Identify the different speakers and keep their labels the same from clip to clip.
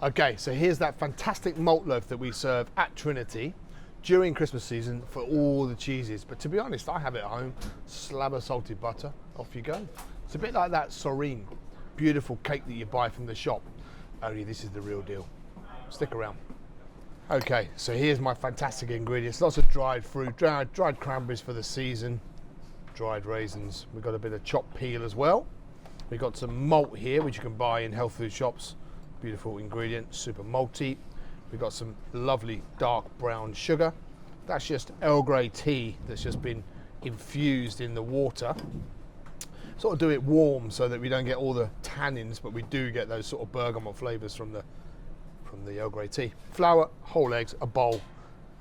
Speaker 1: Okay, so here's that fantastic malt loaf that we serve at Trinity during Christmas season for all the cheeses. But to be honest, I have it at home, slab of salted butter, off you go. It's a bit like that Soreen, beautiful cake that you buy from the shop, only this is the real deal. Stick around. Okay, so here's my fantastic ingredients. Lots of dried fruit, dried cranberries for the season, dried raisins. We've got a bit of chopped peel as well. We've got some malt here, which you can buy in health food shops. Beautiful ingredient, super malty. We've got some lovely dark brown sugar. That's just Earl Grey tea that's just been infused in the water. Sort of do it warm so that we don't get all the tannins, but we do get those sort of bergamot flavours from the Earl Grey tea. Flour, whole eggs, a bowl,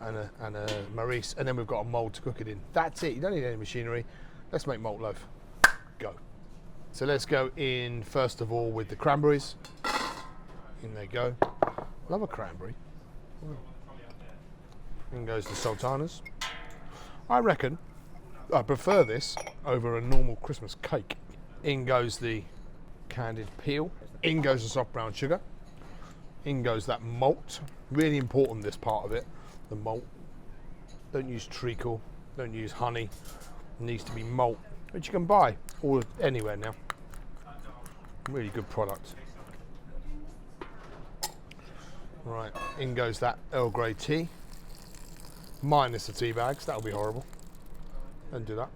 Speaker 1: and a Maurice, and then we've got a mould to cook it in. That's it. You don't need any machinery. Let's make malt loaf. Go. So let's go in first of all with the cranberries. In they go. Love a cranberry. In goes the sultanas. I reckon I prefer this over a normal Christmas cake. In goes the candied peel. In goes the soft brown sugar. In goes that malt. Really important, this part of it, the malt. Don't use treacle, don't use honey. It needs to be malt, which you can buy all anywhere now. Really good product. Right, in goes that Earl Grey tea, minus the tea bags. That'll be horrible. Don't do that.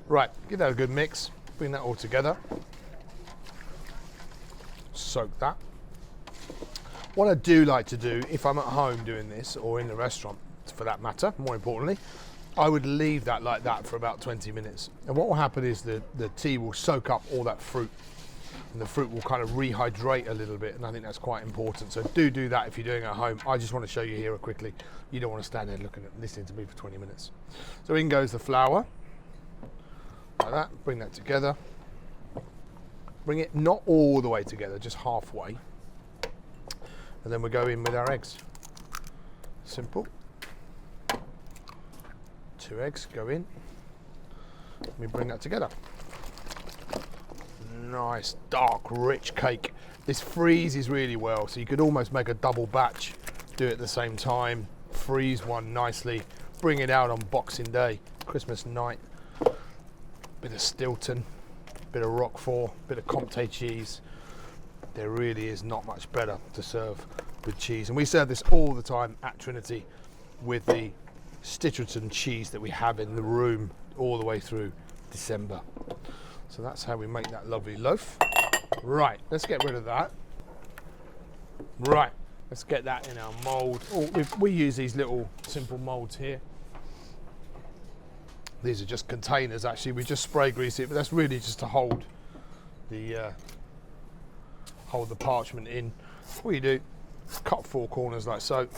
Speaker 1: Right, give that a good mix. Bring that all together. Soak that. What I do like to do, if I'm at home doing this, or in the restaurant for that matter, more importantly, I would leave that like that for about 20 minutes. And what will happen is the tea will soak up all that fruit, and the fruit will kind of rehydrate a little bit, and I think that's quite important. So do that if you're doing it at home. I just want to show you here quickly. You don't want to stand there listening to me for 20 minutes. So in goes the flour, like that. Bring that together. Bring it not all the way together, just halfway. And then we go in with our eggs. Simple. 2 eggs go in. We bring that together. Nice, dark, rich cake. This freezes really well, so you could almost make a double batch, do it at the same time, freeze one nicely, bring it out on Boxing Day, Christmas night. Bit of Stilton, bit of Roquefort, bit of Comté cheese. There really is not much better to serve with cheese. And we serve this all the time at Trinity with the Stitcherton cheese that we have in the room all the way through December. So that's how we make that lovely loaf. Right, let's get rid of that. Right, let's get that in our mould. Oh, we use these little simple moulds here. These are just containers actually. We just spray grease it, but that's really just to hold the parchment in. What you do, cut 4 corners like so.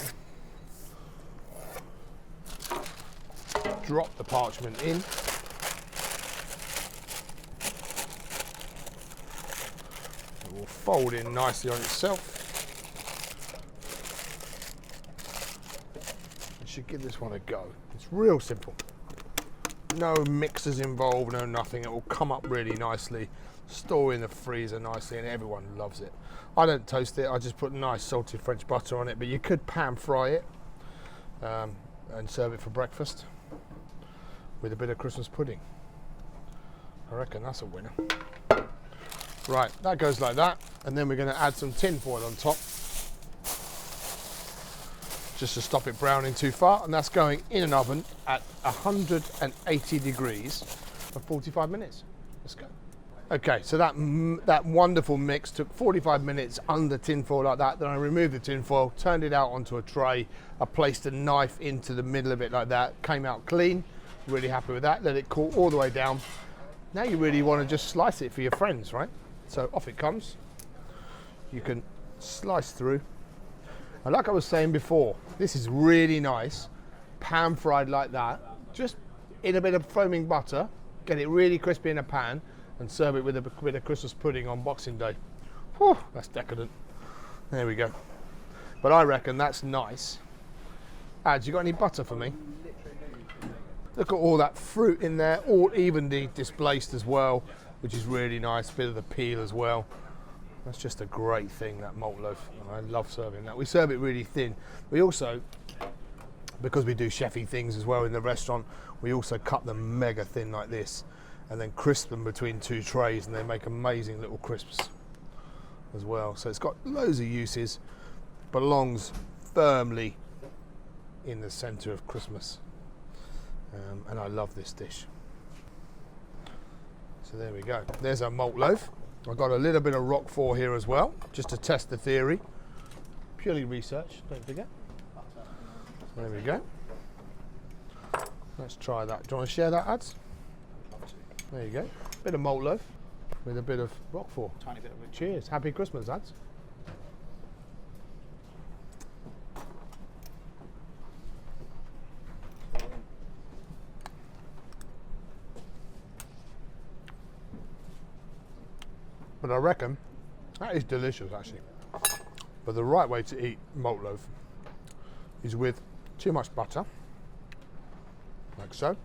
Speaker 1: Drop the parchment in. It will fold in nicely on itself. You should give this one a go. It's real simple. No mixers involved, no nothing. It will come up really nicely, store in the freezer nicely, and everyone loves it. I don't toast it, I just put nice salted French butter on it, but you could pan fry it and serve it for breakfast with a bit of Christmas pudding. I reckon that's a winner. Right, that goes like that, and then we're going to add some tin foil on top just to stop it browning too far, and that's going in an oven at 180 degrees for 45 minutes. Let's go. Okay, so that wonderful mix took 45 minutes under tin foil like that. Then I removed the tin foil, turned it out onto a tray. I placed a knife into the middle of it like that. Came out clean. Really happy with that. Let it cool all the way down. Now you really want to just slice it for your friends, right? So off it comes. You can slice through. And like I was saying before, this is really nice, pan fried like that, just in a bit of foaming butter, get it really crispy in a pan, and serve it with a bit of Christmas pudding on Boxing Day. Whew, that's decadent. There we go. But I reckon that's nice. Ads, you got any butter for me? Look at all that fruit in there, all evenly displaced as well, which is really nice. Bit of the peel as well. That's just a great thing, that malt loaf. I love serving that. We serve it really thin. We also, because we do chefy things as well in the restaurant, we also cut them mega thin like this and then crisp them between two trays, and they make amazing little crisps as well. So it's got loads of uses, belongs firmly in the centre of Christmas. And I love this dish. So there we go. There's our malt loaf. I've got a little bit of Roquefort here as well, just to test the theory. Purely research, don't forget. There we go. Let's try that. Do you want to share that, Ads? There you go. Bit of malt loaf with a bit of Roquefort.
Speaker 2: Tiny bit of it.
Speaker 1: Cheers. Happy Christmas, Ads. But I reckon that is delicious, actually. But the right way to eat malt loaf is with too much butter, like so,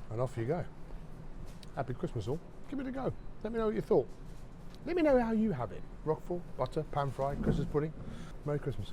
Speaker 1: and off you go. Happy Christmas all. Give it a go. Let me know what you thought. Let me know how you have it. Roquefort, butter, pan fried, Christmas pudding. Merry Christmas.